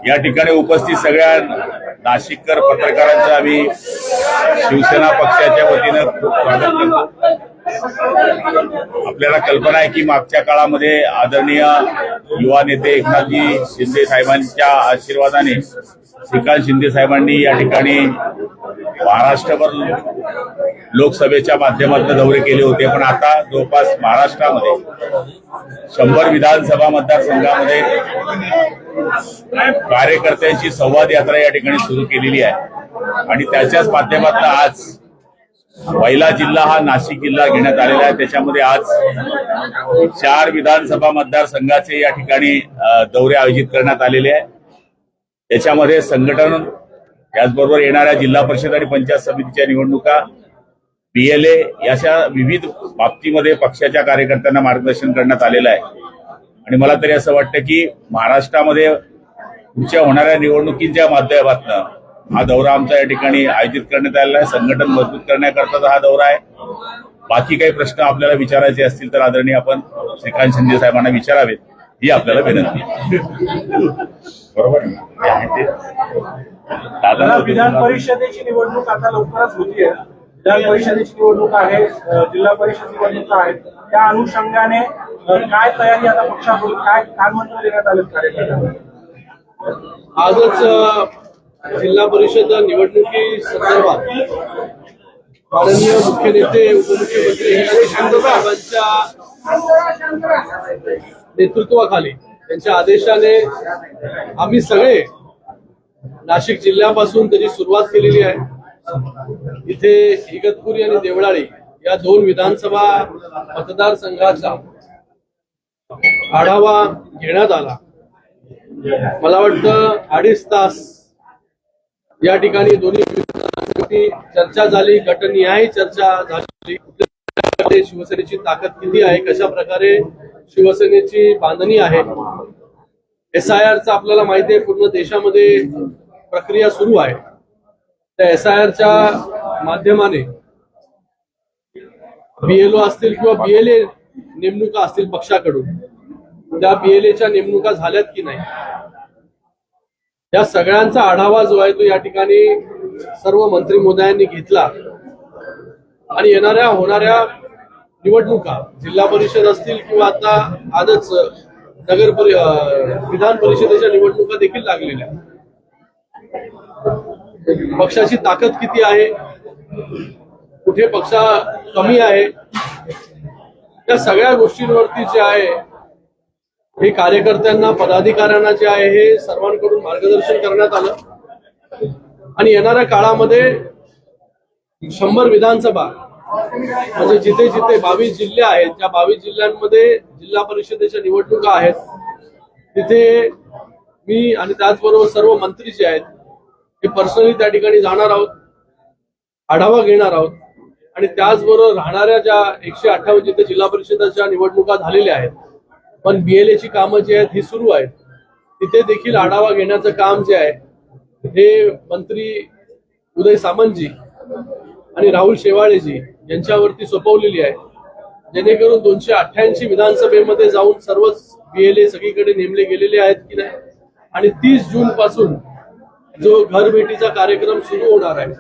या ठिकाणी उपस्थित सगळ्या नाशिककर पत्रकारांचं आम्ही शिवसेना पक्षाच्या वतीनं खूप स्वागत करतो। आपल्याला कल्पना आहे की मागच्या काळामध्ये आदरणीय युवा नेते एकनाथजी शिंदे साहेबांच्या आशीर्वादाने श्रीकांत शिंदे साहेबांनी या ठिकाणी महाराष्ट्रभर लोकसभेच्या माध्यमातून दौरे केले होते, पण आता जवळपास महाराष्ट्रामध्ये 100 विधानसभा मतदारसंघामध्ये कार्यकर्त्यांची संवाद यात्रा या ठिकाणी सुरू केलेली आहे आणि त्याच्याच माध्यमातून आज पहिला जिल्हा हा नाशिक जिल्हा घेण्यात आलेला आहे। त्याच्यामध्ये आज 4 विधानसभा मतदारसंघाचे या ठिकाणी दौरे आयोजित करण्यात आलेले आहे। त्याच्यामध्ये संघटन, त्याचबरोबर येणाऱ्या जिल्हा परिषद आणि पंचायत समितीच्या निवडणुका, BLA याच्या विविध बाबतीमध्ये पक्षाच्या कार्यकर्त्यांना मार्गदर्शन करण्यात आलेलं आहे आणि मला तरी असं वाटतं की महाराष्ट्रामध्ये पुढच्या होणाऱ्या निवडणुकींच्या माध्यमातून हा दौरा आमचा या ठिकाणी आयोजित करण्यात आलेला आहे। संघटन मजबूत करण्याकरता हा दौरा आहे। बाकी काही प्रश्न आपल्याला विचारायचे असतील तर आदरणीय आपण श्रीकांत शिंदे साहेबांना विचारावेत ही आपल्याला विनंती आहे। बरोबर दादा, विधान परिषदेची निवडणूक आता लवकरच होतीये। विधान परिषदेची निवडणूक आहे, जिल्हा परिषद निवडणूक आहे, त्या अनुषंगाने काय तयारी आता पक्षाकडून, काय कानमंत्र देण्यात आले कार्यकर्त्यांना? आजच जिल्हा परिषद निवडणुकी संदर्भात माननीय मुख्य नेते उपमुख्यमंत्री शिंदे साहेबांच्या नेतृत्वाखाली त्यांच्या आदेशाने आम्ही सगळे नाशिक जिल्ह्यापासून त्याची सुरुवात केलेली आहे। इथे इगतपुरी आणि देवळाली या 2 विधानसभा मतदारसंघाचा आढावा घेण्यात आला। मला वाटतं 2.5 तास या ठिकाणी दोन्ही चर्चा झाली, गटनिहाय चर्चा झाली। कुठल्या शिवसेनेची ताकद किती आहे, कशा प्रकारे शिवसेनेची बांधणी आहे। SIRचा आपल्याला माहिती आहे पूर्ण देशामध्ये प्रक्रिया सुरू आहे। त्या SIRच्या माध्यमाने BLO असतील किंवा BLA नेमणुका असतील पक्षाकडून, त्या BLAच्या नेमणुका झाल्यात की नाही, या सगळ्यांचा आढावा जो आहे तो या ठिकाणी सर्व मंत्री महोदयांनी घेतला आणि येणाऱ्या होणाऱ्या निवडणुका जिल्हा परिषद असतील किंवा आता आजच विधान परिषदेच्या निवडणुका देखील लागलेल्या, पक्षाची ताकद किती आहे, कुठे पक्ष कमी आहे, या सगळ्या गोष्टींवरती जे आहे हे कार्यकर्त्यांना, पदाधिकाऱ्यांना जे आहे हे सर्वांकडून मार्गदर्शन करण्यात आलं आणि येणाऱ्या काळामध्ये 100 विधानसभा म्हणजे जिथे जिथे 22 जिल्हे आहेत त्या 22 जिल्ह्यांमध्ये जिल्हा परिषदेच्या निवडणुका आहेत, तिथे मी आणि त्याचबरोबर सर्व मंत्री जे आहेत हे पर्सनली त्या ठिकाणी जाणार आहोत, आढावा घेणार आहोत आणि त्याचबरोबर राहणाऱ्या ज्या 158 जिथे जिल्हा परिषदेच्या निवडणुका झालेल्या आहेत पण BLAची कामं जी आहेत ही सुरू आहेत, तिथे देखील आढावा घेण्याचं काम जे आहे हे मंत्री उदय सामंतजी आणि राहुल शेवाळेजी यांच्यावरती सोपवलेली आहे, जेणेकरून 288 विधानसभेमध्ये जाऊन सर्वच BLA सगळीकडे नेमले गेलेले आहेत की नाही आणि 30 जून पासून जो घरभेटीचा कार्यक्रम सुरू होणार आहे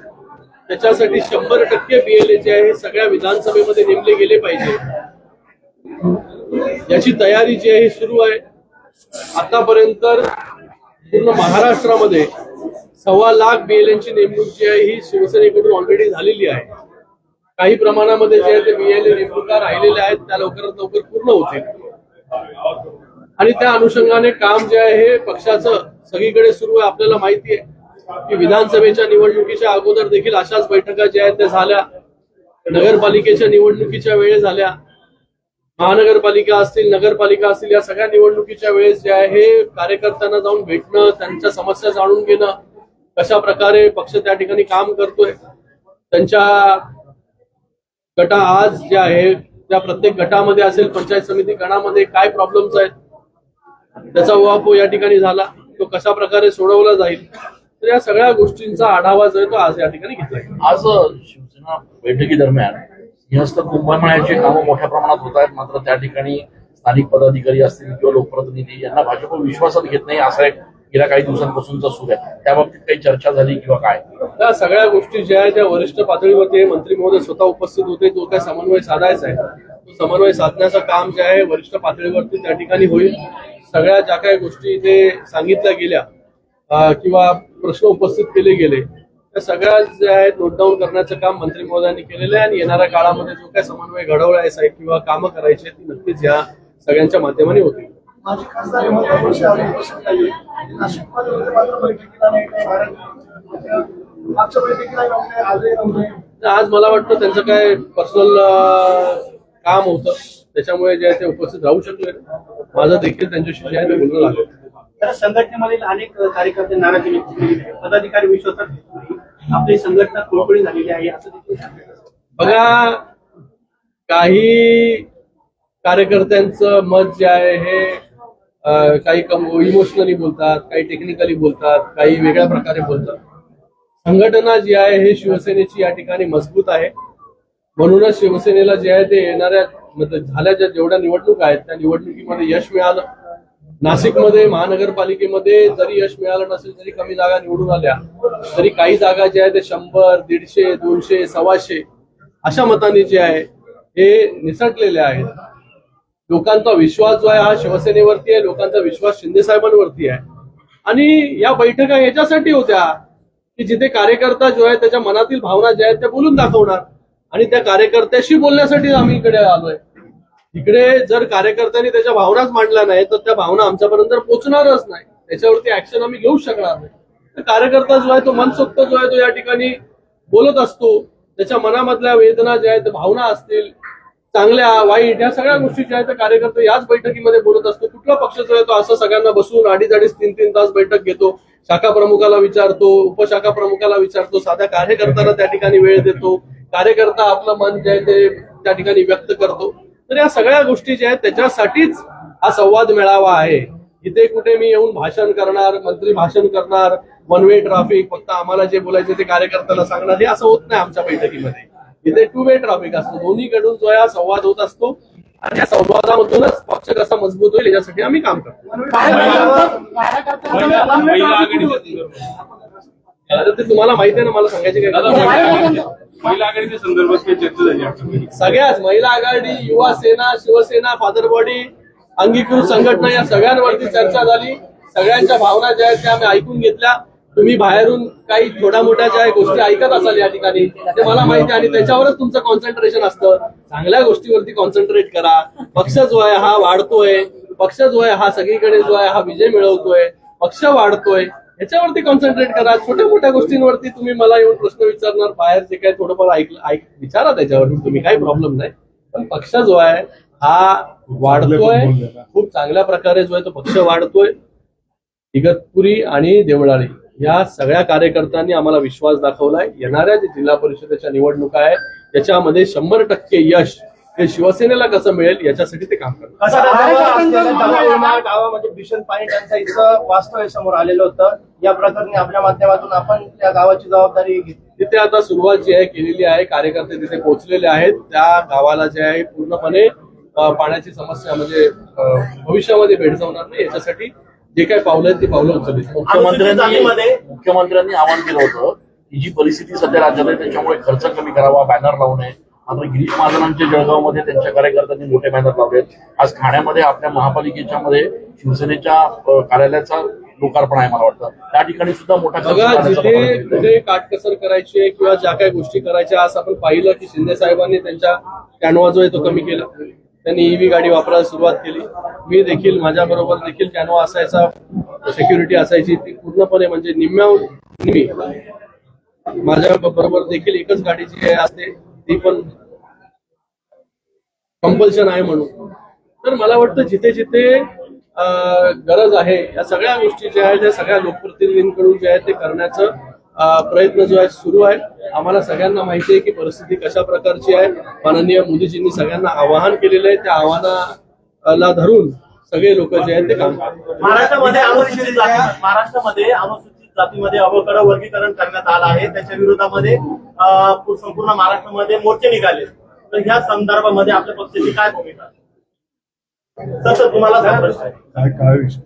त्याच्यासाठी 100% BLA जे आहे सगळ्या विधानसभेमध्ये नेमले गेले पाहिजे याची तयारी जी आहे ही सुरू आहे. आतापर्यंत पूर्ण महाराष्ट्रामध्ये 1.25 लाख BLNची नेमणूक जी आहे ही शिवसेनेकडून ऑलरेडी झालेली आहे. काही प्रमाणामध्ये जे आहे ते BLN नेमणुका राहिलेल्या आहेत, त्या लवकरात लवकर पूर्ण होतील. आणि त्या अनुषंगाने काम जे आहे हे पक्षाचं सगळीकडे सुरू आहे. आपल्याला माहिती आहे की विधानसभेच्या निवडणुकीच्या अगोदर देखील अशाच बैठका ज्या आहेत त्या झाल्या. नगरपालिकेच्या निवडणुकीच्या वेळेस झाल्या. महानगरपालिका असतील, नगरपालिका असतील, या सगळ्या निवडणुकीच्या वेळेस जे आहे हे कार्यकर्त्यांना जाऊन भेटणं, त्यांच्या समस्या जाणून घेणं, कशा प्रकारे पक्ष त्या ठिकाणी काम करतोय, त्यांच्या गटा आज जे आहे त्या प्रत्येक गटामध्ये असेल, पंचायत समिती गणामध्ये काय प्रॉब्लेम्स आहेत त्याचा उहापोह या ठिकाणी झाला, तो कशा प्रकारे सोडवला जाईल. तर या सगळ्या गोष्टींचा आढावा जो आहे तो आज या ठिकाणी घेतला. आज शिवसेना बैठकीदरम्यान सिंहस्थ कुंभमेळ्याची कामं मोठ्या प्रमाणात होत आहेत, मात्र त्या ठिकाणी स्थानिक पदाधिकारी असतील किंवा लोकप्रतिनिधी यांना भाजप विश्वासात घेत नाही, असा एक गेल्या काही दिवसांपासूनचा सुरू आहे. त्या बाबतीत काही चर्चा झाली किंवा काय? त्या सगळ्या गोष्टी ज्या आहेत त्या वरिष्ठ पातळीवरती मंत्री महोदय स्वतः उपस्थित होते. तो काय समन्वय साधायचा आहे, तो समन्वय साधण्याचं काम जे आहे वरिष्ठ पातळीवरती त्या ठिकाणी होईल. सगळ्या ज्या काही गोष्टी इथे सांगितल्या गेल्या किंवा प्रश्न उपस्थित केले गेले त्या सगळ्या ज्या आहेत नोट डाऊन करण्याचं काम मंत्री महोदयांनी केलेलं आहे. आणि येणाऱ्या काळामध्ये जो काय समन्वय घडवण्याचा आहे किंवा कामं करायची ती नक्कीच या सगळ्यांच्या माध्यमाने होतील. माजी खासदार हेमंत वर्षे आले उपस्थित नाहीये. नाशिकमध्ये होते मात्र बैठकीला नाही, मागच्या बैठकीला नव्हते, आजही नव्हते. आज मला वाटतं त्यांचं काय पर्सनल काम होतं, त्याच्यामुळे जे आहे ते उपस्थित राहू शकले. माझं देखील त्यांच्याशी जे आहे ते बोलणं लागलं. तर संघटनेमधील अनेक कार्यकर्ते नाराजी व्यक्त केली, पदाधिकारी विश्वासात आपली संघटना खुळखुळी झालेली आहे असं देखील सांगितलं. बघा, काही कार्यकर्त्यांचं मत जे आहे हे काही इमोशनली बोलतात, काही टेक्निकली बोलतात, काही वेगळ्या प्रकारे बोलतात. संघटना जी आहे हे शिवसेनेची या ठिकाणी मजबूत आहे. म्हणूनच शिवसेनेला जे आहे ते येणाऱ्या झाल्या ज्या जेवढ्या निवडणूक आहेत त्या निवडणुकीमध्ये यश मिळालं. नाशिकमध्ये महानगरपालिकेमध्ये जरी यश मिळालं नसेल तरी कमी जागा निवडून आल्या, तरी काही जागा ज्या आहेत ते 100, 150, 200, 125 अशा मतांनी जे आहे हे निसटलेले आहेत. लोकांचा विश्वास जो आहे हा शिवसेनेवरती आहे, लोकांचा विश्वास शिंदे साहेबांवरती आहे. आणि या बैठका याच्यासाठी होत्या की जिथे कार्यकर्ता जो आहे त्याच्या मनातील भावना ज्या आहेत त्या बोलून दाखवणार. आणि त्या कार्यकर्त्याशी बोलण्यासाठी आम्ही इकडे आलोय. इकडे जर कार्यकर्त्यांनी त्याच्या भावनाच मांडल्या नाही तर त्या भावना आमच्यापर्यंत पोहोचणारच नाही, त्याच्यावरती ऍक्शन आम्ही घेऊ शकणार नाही. तर कार्यकर्ता जो आहे तो मनसोक्त जो आहे तो या ठिकाणी बोलत असतो. त्याच्या मनामधल्या वेदना ज्या आहेत भावना असतील, चांगल्या वाईट, या सगळ्या गोष्टी ज्या आहेत कार्यकर्ते याच बैठकीमध्ये बोलत असतो. कुठला पक्ष जो आहे तो असं सगळ्यांना बसून 2.5-2.5, 3-3 तास बैठक घेतो, शाखा प्रमुखाला विचारतो, उपशाखा प्रमुखाला विचारतो, साध्या कार्यकर्त्यांना त्या ठिकाणी वेळ देतो, कार्यकर्ता आपलं मन जे आहे ते त्या ठिकाणी व्यक्त करतो. तर या सगळ्या गोष्टी ज्या आहेत त्याच्यासाठीच हा संवाद मेळावा आहे. इथे कुठे मी येऊन भाषण करणार, मंत्री भाषण करणार, वन वे ट्रॅफिक, फक्त आम्हाला जे बोलायचे ते कार्यकर्त्याला सांगणार, हे असं होत नाही आमच्या बैठकीमध्ये. इथे 2 वे ट्रॅफिक असतो, दोन्हीकडून जो आहे हा संवाद होत असतो. आणि या संवादामधूनच पक्ष कसा मजबूत होईल याच्यासाठी आम्ही काम करतो. ते तुम्हाला माहिती आहे ना, मला सांगायची काय? महिला आघाडीच्या संदर्भात काही चर्चा झाली? सगळ्याच महिला आघाडी, युवा सेना, शिवसेना, फादर बॉडी, अंगीकृत संघटना या सगळ्यांवरती चर्चा झाली. सगळ्यांच्या भावना ज्या आहेत त्या आम्ही ऐकून घेतल्या. तुम्ही बाहेरून काही छोट्या मोठ्या ज्या गोष्टी ऐकत असाल या ठिकाणी ते मला माहिती आहे आणि त्याच्यावरच तुमचं कॉन्सन्ट्रेशन असतं. चांगल्या गोष्टीवरती कॉन्सन्ट्रेट करा. पक्ष जो आहे हा वाढतोय, पक्ष जो आहे हा सगळीकडे जो आहे हा विजय मिळवतोय, पक्ष वाढतोय, ह्याच्यावरती कॉन्सन्ट्रेट करा. छोट्या मोठ्या गोष्टींवरती तुम्ही मला येऊन प्रश्न विचारणार, बाहेर जे काही थोडंफार विचारा त्याच्यावरती, तुम्ही काही प्रॉब्लेम नाही. पण पक्ष जो आहे हा वाढतोय, खूप चांगल्या प्रकारे जो आहे तो पक्ष वाढतोय. इगतपुरी आणि देवळाली या सगळ्या कार्यकर्त्यांनी आम्हाला विश्वास दाखवलाय. येणाऱ्या जे जिल्हा परिषदेच्या निवडणुका आहेत त्याच्यामध्ये 100% यश हे शिवसेनेला कसं मिळेल याच्यासाठी ते काम करतात. गावामध्ये भीषण पाणी टंचाईचं वास्तव समोर आलेलं होतं. या प्रकरणी आपल्या माध्यमातून आपण त्या गावाची जबाबदारी घेतली. तिथे आता सुरुवात जी आहे केलेली आहे, कार्यकर्ते तिथे पोहोचलेले आहेत. त्या गावाला जे आहे पूर्णपणे पाण्याची समस्या म्हणजे भविष्यामध्ये भेडसावणार नाही याच्यासाठी जे काही पावलं आहेत ती पावलं उचलली. मुख्यमंत्र्यांनी आवाहन केलं होतं की जी परिस्थिती सध्या राज्यात आहे त्याच्यामुळे खर्च कमी करावा, बॅनर लावू नये, मात्र गिरीश महाजनांच्या जळगावमध्ये त्यांच्या कार्यकर्त्यांनी मोठे बॅनर लावले. आज ठाण्यामध्ये आपल्या महापालिकेच्या मध्ये शिवसेनेच्या कार्यालयाचा लोकार्पण आहे. मला वाटतं त्या ठिकाणी सुद्धा मोठा खर्च बघा, करण्याचा जिथे प्रकार दिसतोय. कुठे काटकसर करायची आहे किंवा ज्या काही गोष्टी करायच्या, आज आपण पाहिलं की शिंदे साहेबांनी त्यांच्या कॅनवा जो आहे तो कमी केला. त्यांनी ईव्ही गाडी वापरायला सुरुवात केली. मी देखील, माझ्या बरोबर देखील कॅनवा असायचा, सिक्युरिटी असायची, ती पूर्णपणे म्हणजे निम्मी माझ्या बरोबर देखील एकच गाडी जी आहे असते, ती पण कंपल्शन आहे म्हणून. तर मला वाटतं जिथे जिथे गरज आहे या सगळ्या गोष्टी ज्या आहेत त्या सगळ्या लोकप्रतिनिधींकडून जे आहे ते करण्याचं प्रयत्न जो आहे सुरू आहे. आम्हाला सगळ्यांना माहिती आहे की परिस्थिती कशा प्रकारची आहे. माननीय मोदीजींनी सगळ्यांना आवाहन केलेलं आहे. त्या आव्हानाला धरून सगळे लोक जे आहेत ते काम करतात. महाराष्ट्रामध्ये अनुसूचित जातीमध्ये अवकडं वर्गीकरण करण्यात आलं आहे. त्याच्या विरोधामध्ये संपूर्ण महाराष्ट्रामध्ये मोर्चे निघाले. तर ह्या संदर्भामध्ये आपल्या पक्षाची काय भूमिका? तसं तुम्हाला काय प्रश्न आहे? काय विषय?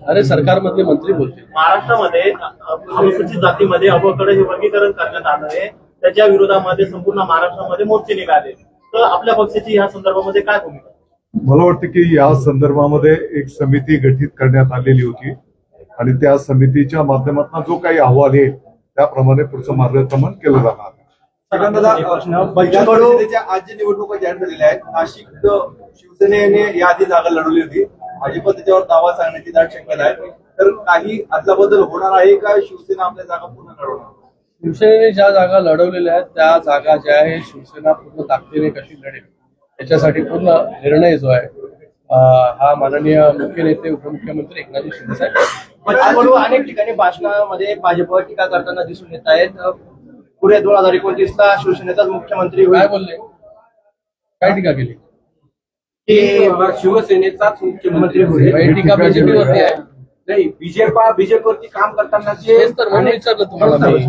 अरे सरकारमधले मंत्री बोलते. महाराष्ट्रामध्ये अनुसूचित जातीमध्ये अवकडं हे वर्गीकरण करण्यात आलं आहे. त्याच्या विरोधामध्ये संपूर्ण महाराष्ट्रामध्ये मोर्चे निघाले. तर आपल्या पक्षाची ह्या संदर्भामध्ये काय भूमिका? मला वाटतं की या संदर्भामध्ये एक समिती गठीत करण्यात आलेली होती आणि त्या समितीच्या माध्यमातून जो काही अहवाल येईल त्याप्रमाणे पुढचं मार्गक्रमण केलं जाणार. परिषदेच्या आज जी निवडणुका जाहीर झालेल्या आहेत, नाशिक शिवसेनेने याआधी जागा लढवली होती. भाजप त्याच्यावर दावा सांगण्याची दाट शक्यता आहे. तर काही आदला बदल होणार आहे का? शिवसेना आपल्या जागा पूर्ण लढवणार? शिवसेनेने ज्या जागा लढवलेल्या आहेत त्या जागा ज्या आहे शिवसेना पूर्ण ताकदीने कशी लढेल त्याच्यासाठी पूर्ण निर्णय जो आहे हा माननीय मुख्य नेते उपमुख्यमंत्री एकनाथ शिंदे साहेब अनेक ठिकाणी भाषणामध्ये भाजपवर टीका करताना दिसून येत आहेत. पुढे 2029ला शिवसेनेचाच मुख्यमंत्री काय होईल. बोलले, काय टीका केली? की शिवसेनेचाच मुख्यमंत्री होईल. ही टीका बीजेपीवरती आहे. नाही, बीजेपीवरती काम करताना तेच तर म्हणून विचारलं तुम्हाला मी.